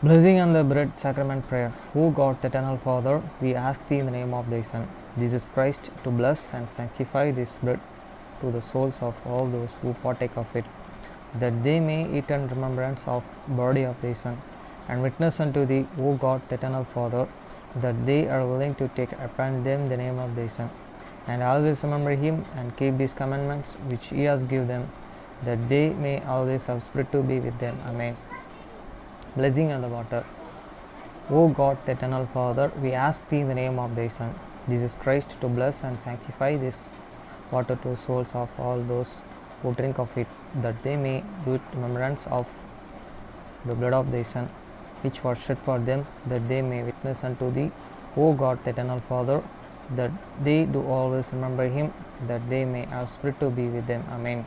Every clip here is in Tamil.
Blessing on the bread sacrament prayer. O God, the eternal Father, we ask thee in the name of thy Son, Jesus Christ, to bless and sanctify this bread to the souls of all those who partake of it, that they may eat in remembrance of body of thy Son, and witness unto thee, O God, the eternal Father, that they are willing to take upon them the name of thy Son, and always remember him and keep these commandments which he has given them, that they may always have spirit to be with them. Amen. Blessing on the water. O God, the eternal Father, we ask thee in the name of thy Son, Jesus Christ, to bless and sanctify this water to souls of all those who drink of it, that they may do it in remembrance of the blood of thy Son, which was shed for them, that they may witness unto thee, O God, the eternal Father, that they do always remember him, that they may have spirit to be with them. Amen.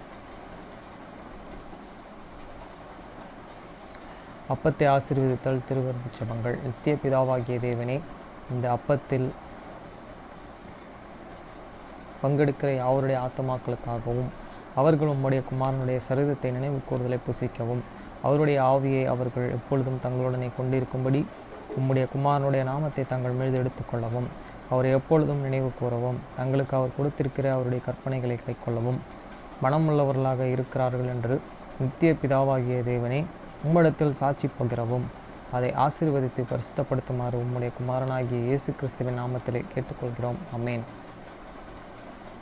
அப்பத்தை ஆசீர்வதித்தல் திருவருட் ஜெபங்கள். நித்திய பிதாவாகிய தேவனே, இந்த அப்பத்தில் பங்கெடுக்கிற யாவருடைய ஆத்மாக்களுக்காகவும் அவர்கள் உம்முடைய குமாரனுடைய சரிதத்தை நினைவு கூறுதலை புசிக்கவும், அவருடைய ஆவியை அவர்கள் எப்பொழுதும் தங்களுடனே கொண்டிருக்கும்படி உம்முடைய குமாரனுடைய நாமத்தை தங்கள் மீது எடுத்துக்கொள்ளவும், அவரை எப்பொழுதும் நினைவு கூறவும், தங்களுக்கு அவர் கொடுத்திருக்கிற அவருடைய கற்பனைகளை கைக்கொள்ளவும் மனமுள்ளவர்களாக இருக்கிறார்கள் என்று நித்திய பிதாவாகிய தேவனே, உம்மிடத்தில் சாட்சி பகிரவும், அதை ஆசீர்வதித்து பரிசுத்தப்படுத்துமாறு உம்முடைய குமாரனாகிய இயேசு கிறிஸ்துவின் நாமத்திலே கேட்டுக்கொள்கிறோம். அமேன்.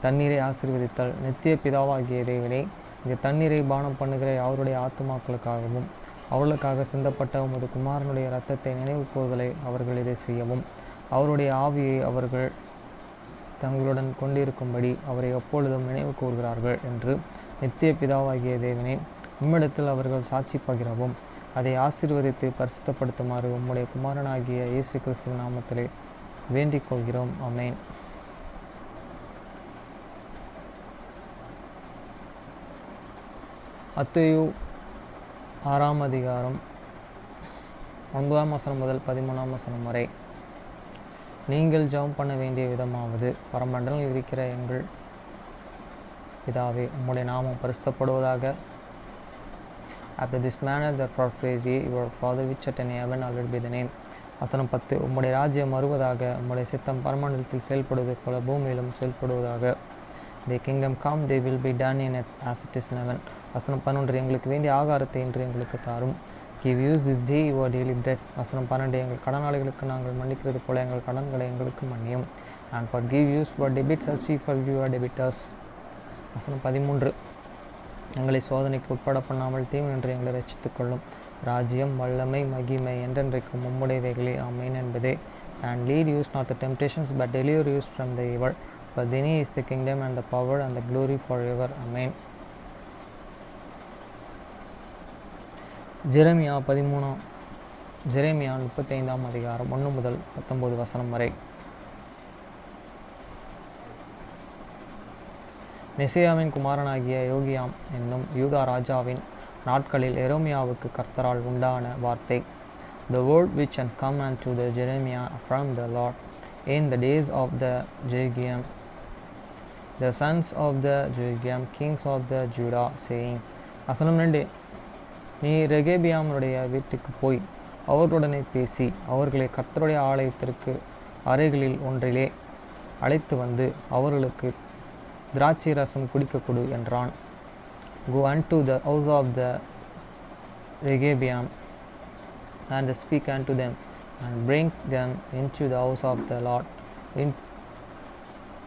தண்ணீரை ஆசீர்வதித்தல். நித்திய பிதாவாகிய தேவனே, இந்த தண்ணீரை பானம் பண்ணுகிற அவருடைய ஆத்துமாக்களுக்காகவும் அவர்களுக்காக சிந்தப்பட்ட உமது குமாரனுடைய இரத்தத்தை நினைவு கூறுதலை அவர்கள் இதை செய்யவும், அவருடைய ஆவியை அவர்கள் தங்களுடன் கொண்டிருக்கும்படி அவரை எப்பொழுதும் நினைவு கூறுகிறார்கள் என்று நித்திய பிதாவாகிய தேவனே, உம்மிடத்தில் அவர்கள் சாட்சி பகிரவும், அதை ஆசீர்வதித்து பரிசுத்தப்படுத்துமாறு உம்முடைய குமாரனாகிய இயேசு கிறிஸ்துவின் நாமத்திலே வேண்டிக் கொள்கிறோம். ஆமென். மத்தேயு 6ஆம் அதிகாரம் 9ஆம் வசனம் முதல் 13ஆம் வசனம் வரை. நீங்கள் ஜெபம் பண்ண வேண்டிய விதமாவது, பரமண்டலத்தில் இருக்கிற எங்கள் பிதாவே, உம்முடைய நாமம் பரிசுத்தப்படுவதாக. After this manner, therefore pray ye, your Father which art in heaven, hallowed be thy name. வசனம் 10. உம்முடைய ராஜ்யம் வருவதாக, உம்முடைய சித்தம் பரமண்டலத்தில் செயல்படுவது போல பூமியிலும் செயல்படுவதாக. The kingdom come, they will be done in it as it is in heaven. வசனம் 11. எங்களுக்கு வேண்டிய ஆகாரத்தை இன்று எங்களுக்கு தாரும். Give us this day your daily bread. வசனம் 12. எங்கள் கடனாளிகளுக்கு நாங்கள் மன்னிக்கிறது போல எங்கள் கடன்களை எங்களுக்கு மன்னியும். And forgive us our debts as we forgive our debtors. வசனம் 13. எங்களை சோதனைக்கு உட்பட பண்ணாமல் தீமையின்றி எங்களை ரட்சித்துக் கொள்ளும். ராஜ்யம், வல்லமை, மகிமை என்றென்றைக்கும் உம்முடையவைகளே. ஆமென் என்பதே. And lead us not to temptations, but deliver us from the evil. For thine is the kingdom and the power and the glory forever. Amen. Jeremiah 35ஆம் அதிகாரம் 1 முதல் 19 வசனம் வரை. மெசியாவின் குமாரனாகிய யோகியாம் என்னும் யூதா ராஜாவின் நாட்களில் எரேமியாவுக்கு கர்த்தரால் உண்டான வார்த்தை. The word which had come unto the Jeremiah from the Lord in the days of the Jogiam, the sons of the Jogiam, kings of the Judah, saying. வசனம் 2. நீ ரெகேபியாமுடைய வீட்டுக்கு போய் அவர்களுடனே பேசி அவர்களை கர்த்தருடைய ஆலயத்திற்கு அறைகளில் ஒன்றிலே அழைத்து வந்து அவர்களுக்கு திராட்சை ரசம் குடிக்க கொடு என்றான். Go unto the house of the Regabiam and speak unto them, and bring them into the house of the Lord,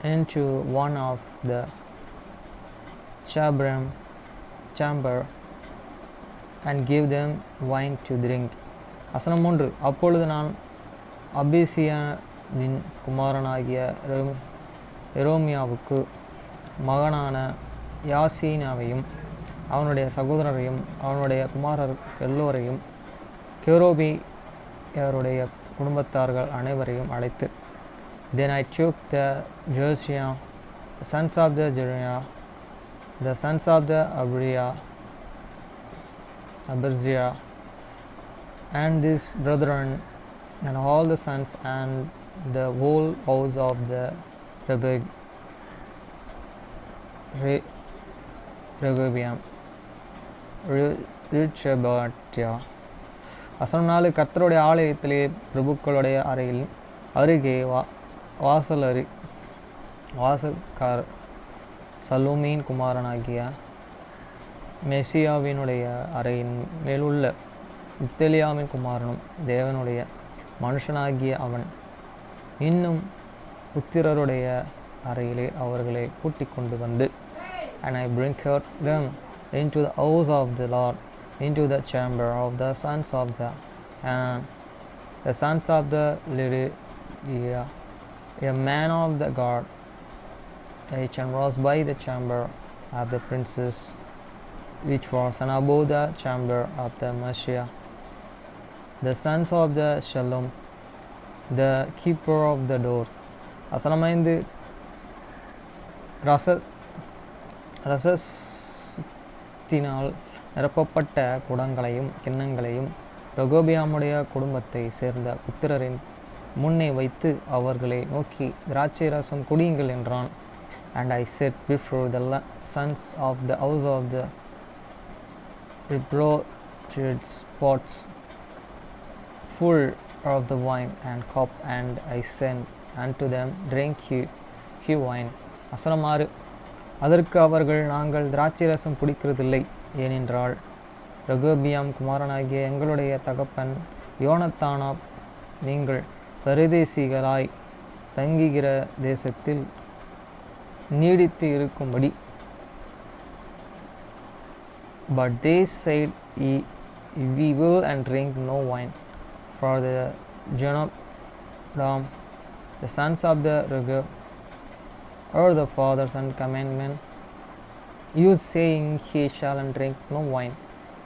into one of the chamber, and give them wine to drink. வசனம் 3. அப்பொழுது நான் அபிசியாவின் குமாரனாகிய எரேமியாவுக்கு மகனான யாசீனாவையும் அவனுடைய சகோதரரையும் அவனுடைய குமாரர் எல்லோரையும் கேரோபியருடைய குடும்பத்தார்கள் அனைவரையும் அழைத்து, Then I took the Josiah, the sons of the Jeremiah, the sons of the Abizia, and his brethren, and all the sons, and the whole house of the Regabiam, Richabatiah, வசனம் 4, கர்த்தருடைய ஆலயத்திலே பிரபுக்களுடைய அறையில் அருகே வாசற்கார் சலூமின் குமாரனாகிய மெசியாவினுடைய அறையின் மேலுள்ள இத்தலியாவின் குமாரனும் தேவனுடைய மனுஷனாகிய அவன் இன்னும் புத்திரருடைய அறையிலே அவர்களை கூட்டிக் கொண்டு வந்து, and I bring them into the house of the Lord, into the chamber of the sons of the Lydia, a man of the God, each and was by the chamber of the princes, which was and above the chamber of the Messiah, the sons of the Shalom, the keeper of the door. வசனம் 5, ரசத்தினால் நிரப்பப்பட்ட குடங்களையும் கிண்ணங்களையும் ரெகொபெயாமுடைய குடும்பத்தை சேர்ந்த புத்திரரின் முன்னே வைத்து அவர்களை நோக்கி, திராட்சை ரசம் குடியுங்கள் என்றான். And I set before the sons of the house of the reproached pots full of the wine and cup, and I said unto them, drink ye wine. வசனம் 6, அதற்கு அவர்கள், நாங்கள் திராட்சை ரசம் குடிக்கிறதில்லை, ஏனென்றால் ரெகொபெயாம் குமாரனாகிய எங்களுடைய தகப்பன் யோனத்தானா நீங்கள் பரதேசிகளாய் தங்குகிற தேசத்தில் நீடித்து இருக்கும்படி. But they said, we will and drink no wine, for the Jonadab, the sons of the Rechab, or the fathers and commandment, you saying, he shall and drink no wine,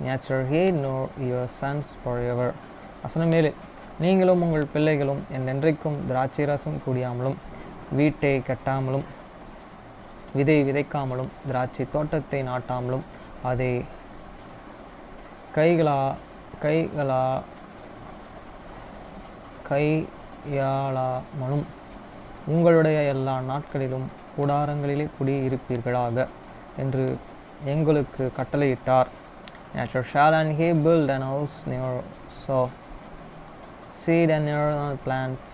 neither he nor your sons forever. வசனம் 7, நீங்களும் உங்கள் பிள்ளைகளும் என்றென்றைக்கும் திராட்சை ரசம் குடியாமலும் வீட்டை கட்டாமலும் விதை விதைக்காமலும் திராட்சை தோட்டத்தை நாட்டாமலும் அதை கையாளாமலும் உங்களுடைய எல்லா நாட்களிலும் கூடாரங்களிலே குடியிருப்பீர்களாக என்று எங்களுக்கு கட்டளையிட்டார். Neither shall and he build an house, nor sow seed and near plants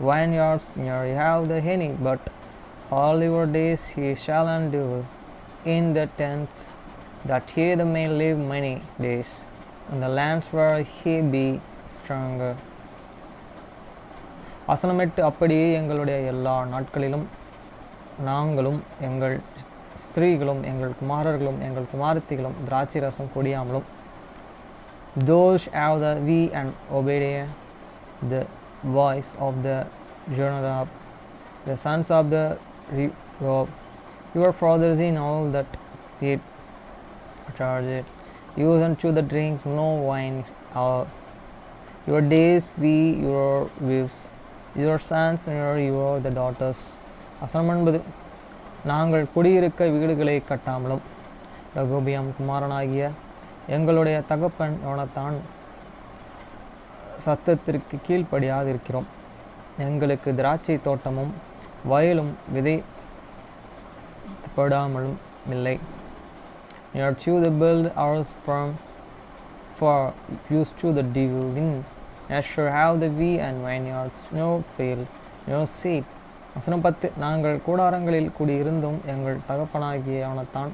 vineyards, nor have the any, but all your days he shall endure in the tents, that he may live many days in the lands where he be stronger. வசனம் 8, அப்படியே எங்களுடைய எல்லா நாட்களிலும் நாங்களும் எங்கள் ஸ்திரீகளும் எங்கள் குமாரர்களும் எங்கள் குமாரத்திகளும் திராட்சை ரசம் குடியாமலும், those have the we and obey the voice of the Jonadab, the sons of the Rechab, your fathers in all that it charged, use unto the drink no wine all your days, we your wives, your sons nor your the daughters. வசனம் 9, நாங்கள் குடியிருக்க வீடுகளை கட்டாமலும் ரெகொபெயாம் குமாரனாகிய எங்களுடைய தகப்பன் யோனத்தான் சத்தத்திற்கு கீழ்ப்படியாதிருக்கிறோம். எங்களுக்கு திராட்சை தோட்டமும் வயலும் விதைப்படாமலும் இல்லை. Nor to the build ours from for used to the divine, neither have the we and vineyards, no field, no seed. வசனம் 10, நாங்கள் கூடாரங்களில் குடியிருந்தும் எங்கள் தகப்பனாகிய யோனத்தான்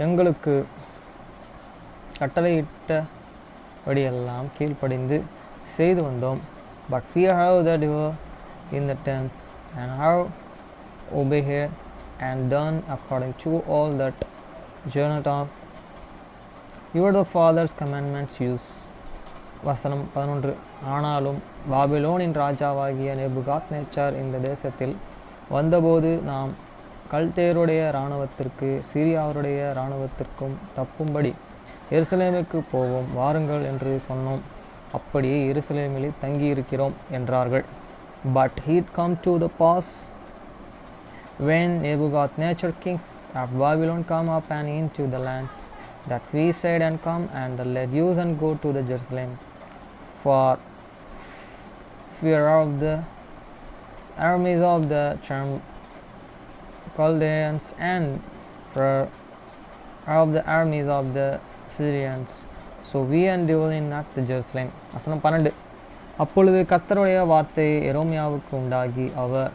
எங்களுக்கு கட்டளையிட்டபடியெல்லாம் கீழ்ப்படிந்து செய்து வந்தோம். But we have the devil in the tents, and have obeyed and done according to all that Jonadab your the father's commandments use. வசனம் 11, ஆனாலும் பாபிலோனின் ராஜாவாகிய நேபுகாத்நேச்சார் இந்த தேசத்தில் வந்தபோது நாம் கல்தேயருடைய இராணுவத்திற்கு சீரியாவருடைய இராணுவத்திற்கும் தப்பும்படி எருசலேமுக்கு போவோம் வாருங்கள் என்று சொன்னோம். அப்படியே எருசலேமில் தங்கியிருக்கிறோம் என்றார்கள். But he'd come to the pass when Nebuchadnezzar kings of Babylon come up and into the lands that we said and come and the let use and go to the Jerusalem for fear of the armies of the Chaldeans and for of the armies of the Syrians. So we and dwelling at the Jerusalem. வசனம் 12. அப்பொழுது கர்த்தருடைய வார்த்தை எரேமியாவுக்கு உண்டாகி அவர்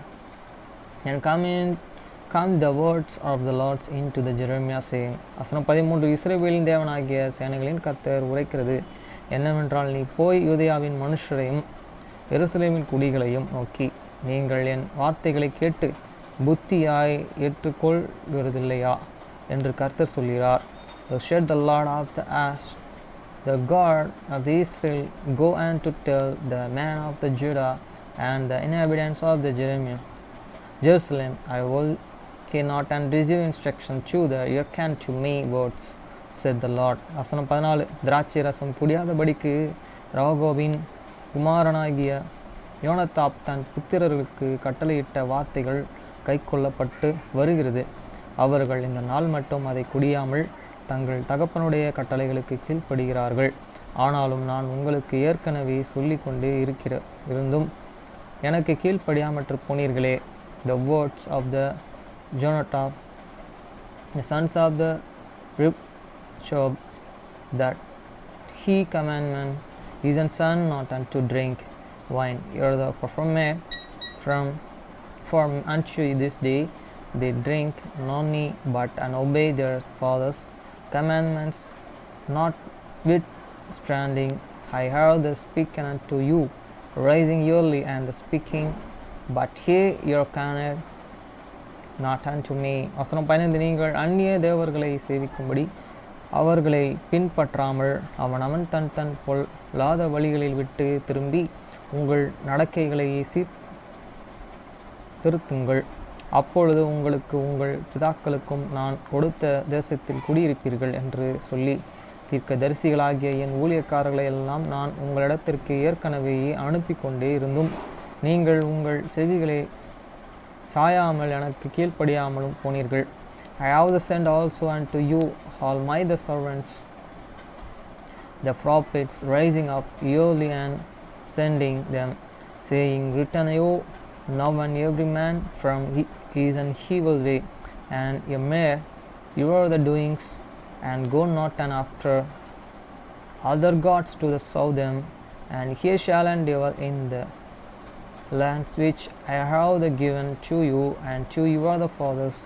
and come the words of the Lord into the Jeremiah saying. வசனம் 13. இஸ்ரவேலின் தேவனாகிய சேனைகளின் கர்த்தர் உரைக்கிறது என்னவென்றால், நீ போய் யூதேயாவின் மனுஷரையும் எருசலேமின் குடிகளையும் நோக்கி, நீங்கள் என் வார்த்தைகளை கேட்டு புத்தியாய் ஏற்றுக்கொள்கிறதில்லையா என்று கர்த்தர் சொல்கிறார். Thus said the Lord of the hosts, the God of Israel, go and to tell the men of the Judah and the inhabitants of the Jerusalem, I will cannot and receive instruction to the hearken to me words, said the Lord. வசனம் 14. திராட்சை ரசம் குடியாதபடிக்கு ராகோபின் குமாரனாகிய யோனத்தாப் தன் புத்திரர்களுக்கு கட்டளையிட்ட வார்த்தைகள் கை கொள்ளப்பட்டு வருகிறது. அவர்கள் இந்த நாள் மட்டும் அதை குடியாமல் தங்கள் தகப்பனுடைய கட்டளைகளுக்கு கீழ்ப்படுகிறார்கள். ஆனாலும் நான் உங்களுக்கு ஏற்கனவே சொல்லி கொண்டு இருந்தும் எனக்கு கீழ்ப்படியாமற்று போனீர்களே. The words of the Jonathan, the sons of the Ribshab, that he commandment is a son not unto drink wine. Here therefore from unto this day they drink none but and obey their fathers' commandments, notwithstanding I have the speaking unto you, rising early and the speaking, but he hearkened not unto me. வசனம் 15. நீங்கள் அந்நிய தேவர்களை சேவிக்கும்படி அவர்களை பின்பற்றாமல் அவன் தன் பொல்லாத வழிகளில் விட்டு திரும்பி உங்கள் நடக்கைகளை திருத்துங்கள். அப்பொழுது உங்களுக்கு உங்கள் பிதாக்களுக்கும் நான் கொடுத்த தேசத்தில் குடியிருப்பீர்கள் என்று சொல்லி தீர்க்கதரிசிகளாகிய என் ஊழியக்காரர்களை எல்லாம் நான் உங்களிடத்திற்கு ஏற்கனவே அனுப்பி கொண்டே இருந்தும் நீங்கள் உங்கள் செவிகளை சாயாமல் எனக்கு கீழ்ப்படியாமலும் போனீர்கள். I have sent also unto you all my the servants, the prophets, rising up early and sending them, saying, Return you now and every man from his and evil way, and ye may your the doings, and go not and after other gods to serve them, and he shall endeavor in the lands which I have given to you and to your the fathers,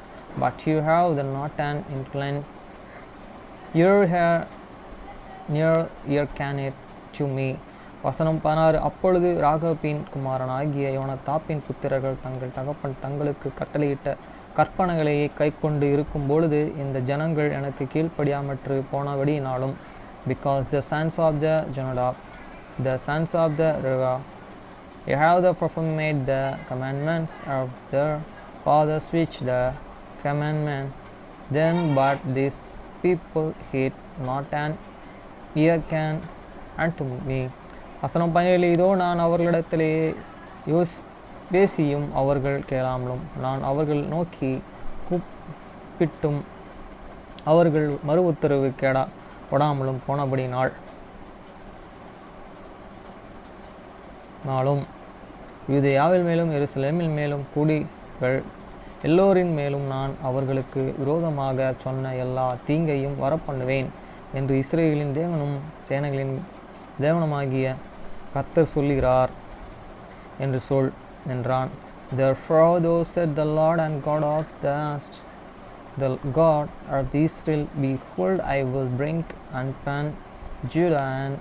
but you have not an incline your hair near your can it to me. வசனம் 16. அப்பொழுது ராகபின் குமாரனாகிய யோனத்தாப்பின் புத்திரர்கள் தங்கள் தகப்பன் தங்களுக்கு கட்டளையிட்ட கற்பனைகளையே கை கொண்டு இருக்கும் பொழுது இந்த ஜனங்கள் எனக்கு கீழ்ப்படியாமற்று போனபடியினாலும், because the sons of the Jonadab, the sons of the Reva, you have the performed the commandments of their fathers which the commandment them, but this people hate not and hearken unto me. வசனம் 17. இதோ நான் அவர்களிடத்திலே பேசியும் அவர்கள் கேளாமலும் நான் அவர்கள் நோக்கி கூப்பிட்டும் அவர்கள் மறு உத்தரவு கொடாமலும் போனபடினாலும் யூதேயாவில் மேலும் எருசலேமில் மேலும் குடிகள் எல்லோரின் மேலும் நான் அவர்களுக்கு விரோதமாக சொன்ன எல்லா தீங்கையும் வரப்பண்ணுவேன் என்று இஸ்ரவேலின் தேவனும் சேனைகளின் தேவனுமாகிய கர்த்தர் சொல்லுகிறார் என்று என்றான். Therefore those said the Lord and God of the hosts, the God of Israel, behold, I will bring upon Judah and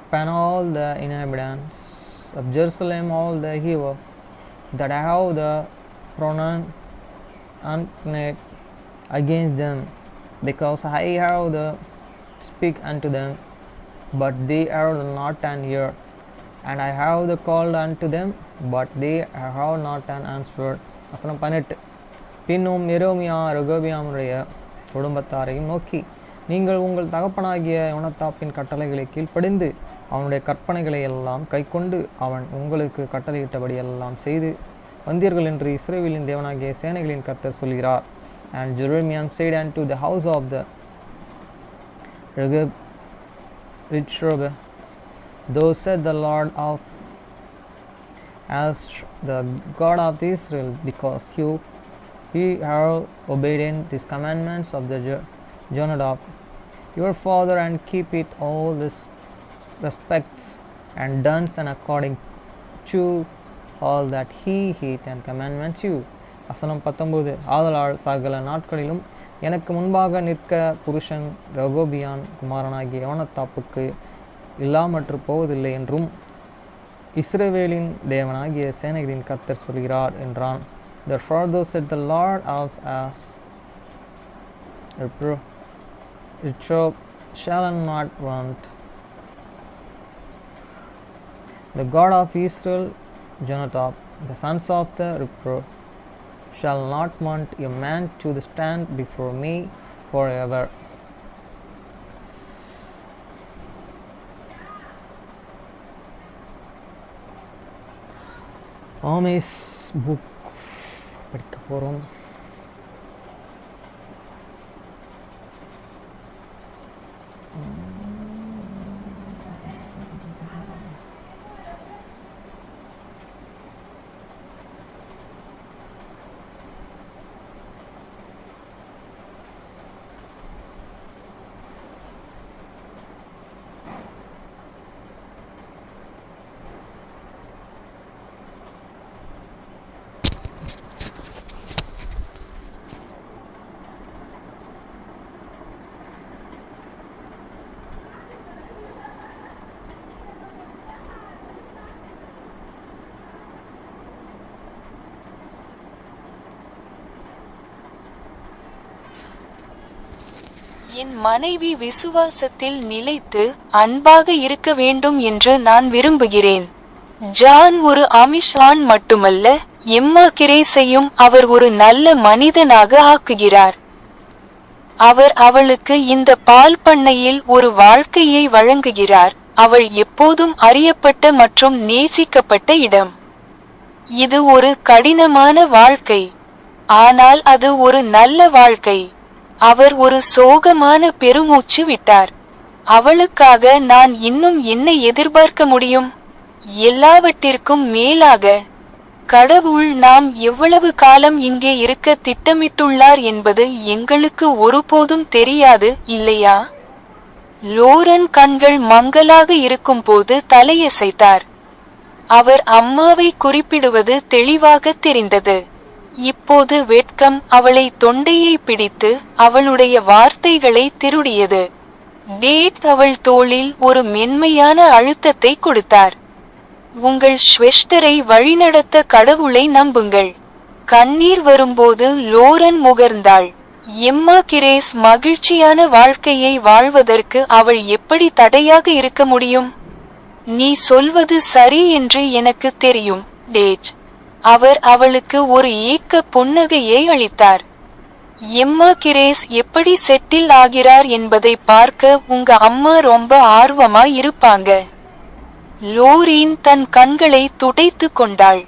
upon all the inhabitants of Jerusalem all the evil that I have the pronounced against them, because I have the speak unto them, but they are not an ear, and I have the called unto them, but they have not an answer. வசனம் 18. பின்னும் எரேமியா ரெகொபெயாமுடைய குடும்பத்தாரையும் நோக்கி, நீங்கள் உங்கள் தகப்பனாகிய யோனத்தாப்பின் கட்டளைகளை கீழ்ப்படிந்து அவனுடைய கற்பனைகளை எல்லாம் கைக்கொண்டு அவன் உங்களுக்கு கட்டளையிட்டபடி எல்லாம் செய்து வந்தீர்கள் என்று இஸ்ரவேலின் தேவனாகிய சேனைகளின் கர்த்தர் சொல்கிறார். And Jeremiah said unto the house of the Ribshab, thus said the Lord of as the God of Israel, because you Ye have obedient these commandments of the Jonadab, your father, and keep it all this respects and done and according to all that he heat and commandments you. வசனம் 19. ஆதலால் சகல நாட்களிலும் எனக்கு முன்பாக நிற்க புருஷன் ரெகோபியான் குமாரனாகிய யோனத்தாப்புக்கு இல்லாமற்று போவதில்லை என்றும் இஸ்ரவேலின் தேவனாகிய சேனைகளின் கர்த்தர் சொல்கிறார் என்றான். Therefore thus said the Lord of us, reproach shall not want. The God of Israel, Jonadab, the sons of the reproach, shall not want a man to stand before me forever. Amos book படிக்க போகிறோம். என் மனைவி விசுவாசத்தில் நிலைத்து அன்பாக இருக்க வேண்டும் என்று நான் விரும்புகிறேன். ஜான் ஒரு ஆமிஷ் ஆண் மட்டுமல்ல, எம்மா கிரேசையும் அவர் ஒரு நல்ல மனிதனாக ஆக்குகிறார். அவர் அவளுக்கு இந்த பால் பண்ணையில் ஒரு வாழ்க்கையை வழங்குகிறார். அவள் எப்போதும் அறியப்பட்ட மற்றும் நேசிக்கப்பட்ட இடம். இது ஒரு கடினமான வாழ்க்கை, ஆனால் அது ஒரு நல்ல வாழ்க்கை. அவர் ஒரு சோகமான பெருமூச்சு விட்டார். அவளுக்காக நான் இன்னும் என்ன எதிர்பார்க்க முடியும்? எல்லாவற்றிற்கும் மேலாக, கடவுள் நாம் எவ்வளவு காலம் இங்கே இருக்க திட்டமிட்டுள்ளார் என்பது எங்களுக்கு ஒருபோதும் தெரியாது, இல்லையா? லோரன் கண்கள் மங்கலாக இருக்கும்போது தலையசைத்தார். அவர் அம்மாவை குறிப்பிடுவது தெளிவாக தெரிந்தது. இப்போது வெட்கம் அவளை தொண்டையை பிடித்து அவளுடைய வார்த்தைகளை திருடியது. டேட் அவள் தோளில் ஒரு மென்மையான அழுத்தத்தை கொடுத்தார். உங்கள் ஸ்வெஸ்டரை வழிநடத்த கடவுளை நம்புங்கள். கண்ணீர் வரும்போது லோரன் முகர்ந்தாள். எம்மா கிரேஸ் மகிழ்ச்சியான வாழ்க்கையை வாழ்வதற்கு அவள் எப்படி தடையாக இருக்க முடியும்? நீ சொல்வது சரி என்று எனக்கு தெரியும், டேட். அவர் அவளுக்கு ஒரு ஏக்க புன்னகையை அளித்தார். எம்மா கிரேஸ் எப்படி செட்டில் ஆகிறார் என்பதை பார்க்க உங்க அம்மா ரொம்ப ஆர்வமா இருப்பாங்க. லோரின் தன் கண்களை துடைத்து கொண்டாள்.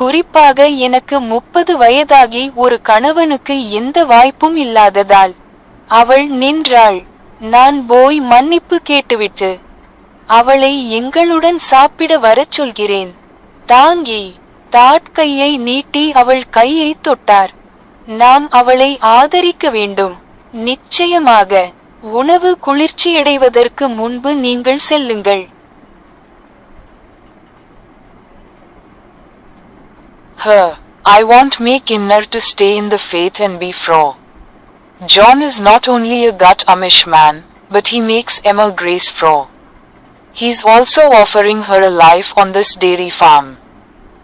குறிப்பாக எனக்கு 30 வயதாகி ஒரு கணவனுக்கு எந்த வாய்ப்பும் இல்லாததால். அவள் நின்றாள். நான் போய் மன்னிப்பு கேட்டுவிட்டு அவளை எங்களுடன் சாப்பிட வரச் சொல்கிறேன். தாங்கி தாட்கையை நீட்டி அவள் கையை தொட்டார். நாம் அவளை ஆதரிக்க வேண்டும். நிச்சயமாக. உணவு குளிர்ச்சியடைவதற்கு முன்பு நீங்கள் செல்லுங்கள். Her, I want make Inner to stay in the faith and be fro. John is not only a gut Amish man, but he makes Emma Grace fro. He's also offering her a life on this dairy farm.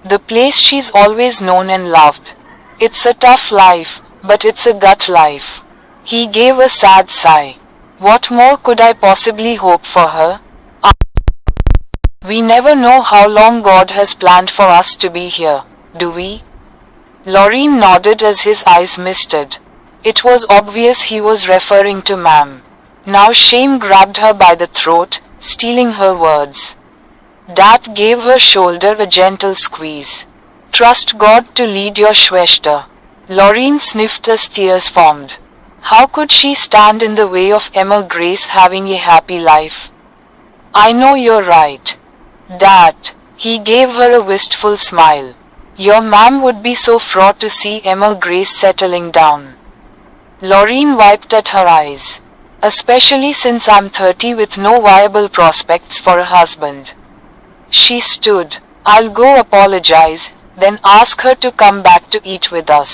The place she's always known and loved. It's a tough life, but it's a gut life. He gave a sad sigh. What more could I possibly hope for her? We never know how long God has planned for us to be here, do we? Loreen nodded as his eyes misted. It was obvious he was referring to Ma'am. Now shame grabbed her by the throat, stealing her words. Dad gave her shoulder a gentle squeeze. Trust God to lead your Schwester. Loreen sniffed as tears formed. How could she stand in the way of Emma Grace having a happy life? I know you're right, Dad. He gave her a wistful smile. Your ma'am would be so fraught to see Emma Grace settling down. Lorraine wiped at her eyes. Especially since I'm 30 with no viable prospects for a husband. She stood. I'll go apologize, then ask her to come back to eat with us.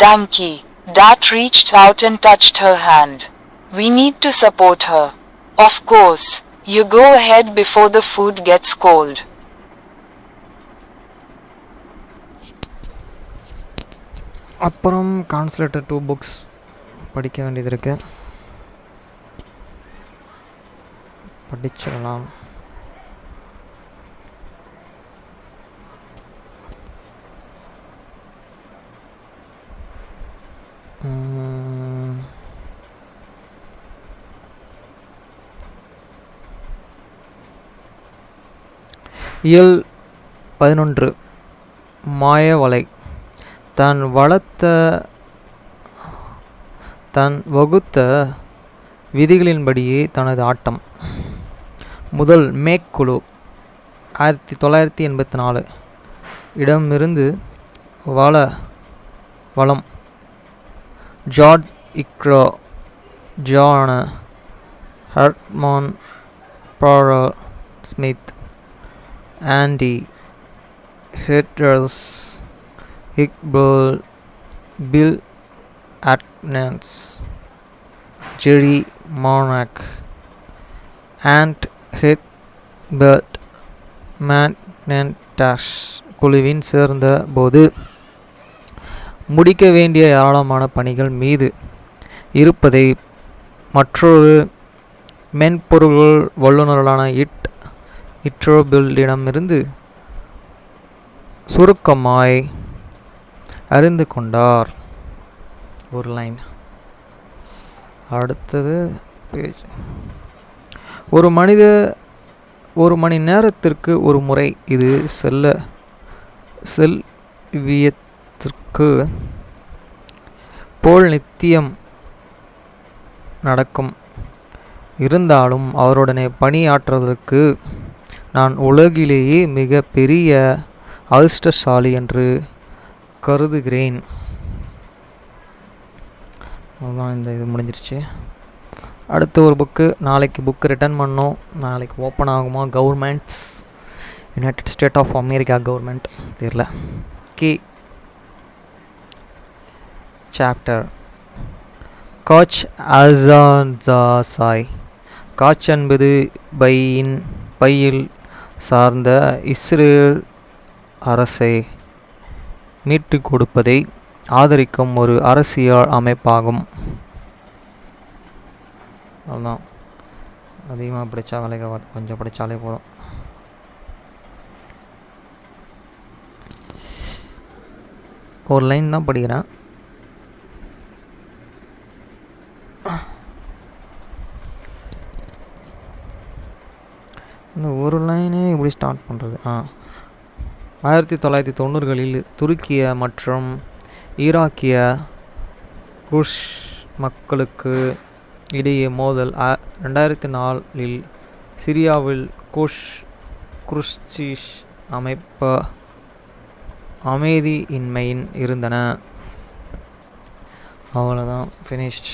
Danky. Dad reached out and touched her hand. We need to support her. Of course. You go ahead before the food gets cold. அப்புறம் கான்சலேட்டட் 2 புக்ஸ் படிக்க வேண்டியது இருக்கு, படிச்சிடலாம். இயல் 11 மாயவலை. தான் வகுத்த விதிகளின்படியே தனது ஆட்டம். முதல் மேற்குழு 1984 இடமிருந்து வளம் ஜார்ஜ் இக்ரா, John Hartman, Burrell Smith, Andy ஹெட்ரஸ், இக்பல், பில் அட்னன்ஸ், ஜெரி மார்னாக், ஆண்ட் ஹெட்பர்ட் மேக்னென்டாஷ் குழுவின் சேர்ந்த போது முடிக்க வேண்டிய ஏராளமான பணிகள் மீது இருப்பதை மற்றொரு மென்பொருள் வல்லுநர்களான இட்ரோபில்டிடமிருந்து சுருக்கமாய் அறிந்து கொண்டார். ஒரு லைன். அடுத்தது பேஜ். ஒரு மணி நேரத்திற்கு ஒரு முறை இது செல்வியத்திற்கு போல் நித்தியம் நடக்கும். இருந்தாலும் அவருடனே பணியாற்றுவதற்கு நான் உலகிலேயே மிக பெரிய அதிர்ஷ்டசாலி என்று கருதுகிறேன். அதுதான் இந்த இது முடிஞ்சிருச்சு. அடுத்த ஒரு புக்கு, நாளைக்கு புக்கு ரிட்டர்ன் பண்ணோம். நாளைக்கு ஓப்பன் ஆகுமா? Governments united state of America government தெரியல. சாப்டர் காச் அசான்சாய். காச் என்பது பையில் சார்ந்த இஸ்ரேல் அரசை மீட்டு கொடுப்பதை ஆதரிக்கும் ஒரு அரசியல் அமைப்பாகும். அதுதான் அதிகமாக படித்தா வேலைக்கு கொஞ்சம் படித்தாலே போதும். ஒரு லைன் தான் படிக்கிறேன். இந்த ஒரு லைனே இப்படி ஸ்டார்ட் பண்ணுறது. 1990களில் துருக்கிய மற்றும் ஈராக்கிய குர்ஷ் மக்களுக்கு இடையே மோதல். 2004இல் சிரியாவில் குர்ஷிஷ் அமைப்பு அமைதியின்மையின் இருந்தன. அவ்வளோதான், ஃபினிஷ்ட்.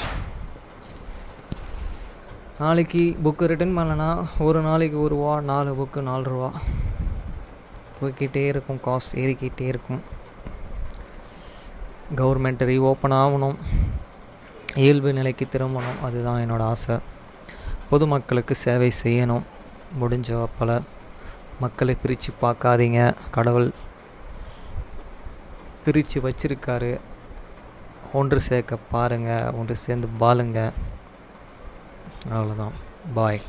நாளைக்கு புக்கு ரிட்டர்ன் பண்ணலன்னா ஒரு நாளைக்கு ₹1, 4 புக்கு ₹4 போய்கிட்டே இருக்கும். காசு ஏறிக்கிட்டே இருக்கும். கவர்மெண்ட் ரீஓப்பன் ஆகணும், இயல்பு நிலைக்கு திரும்பணும். அதுதான் என்னோடய ஆசை. பொதுமக்களுக்கு சேவை செய்யணும். முடிஞ்ச பல மக்களை பிரித்து பார்க்காதீங்க. கடவுள் பிரித்து வச்சிருக்காரு. ஒன்று சேர்க்க பாருங்கள், ஒன்று சேர்ந்து வாழுங்க. அவ்வளோதான். பாய்.